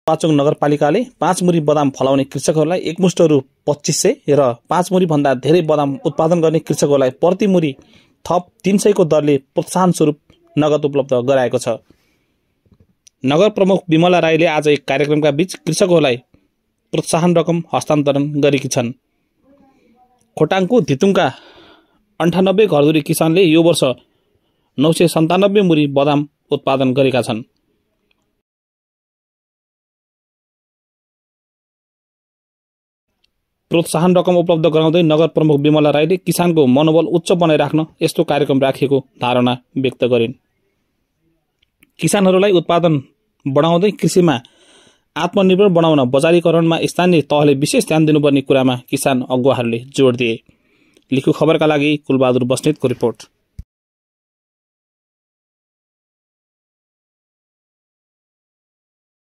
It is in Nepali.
पाचोङ नगरपालिकाले 5 मुरी बदाम फलाउने कृषकहरूलाई एकमुष्ट रु 2500 र 5 मुरी भन्दा धेरै बदाम उत्पादन गर्ने कृषकहरूलाई प्रति मुरी थप 300 को दरले प्रोत्साहन स्वरूप नगद उपलब्ध गराएको छ। नगर प्रमुख विमला राईले आज एक कार्यक्रमका बीच कृषकहरूलाई प्रोत्साहन रकम हस्तान्तरण गरेकी छन्। खोटाङको धितुङका 98 घरधुरी किसानले यो वर्ष 997 मुरी बदाम उत्पादन गरेका छन्। प्रोत्साहन रकम उपलब्ध गराउँदै नगर प्रमुख विमला राईले किसानको मनोबल उच्च बनाइराख्न यस्तो कार्यक्रम राखिएको धारणा व्यक्त गरिन्। किसानहरूलाई उत्पादन बढाउँदै कृषिमा आत्मनिर्भर बनाउन बजारीकरणमा स्थानीय तहले विशेष ध्यान दिनुपर्ने कुरामा किसान अगुवाहरूले जोड दिए। लिखु खबरका लागि कुलबहादुर बस्नेतको रिपोर्ट।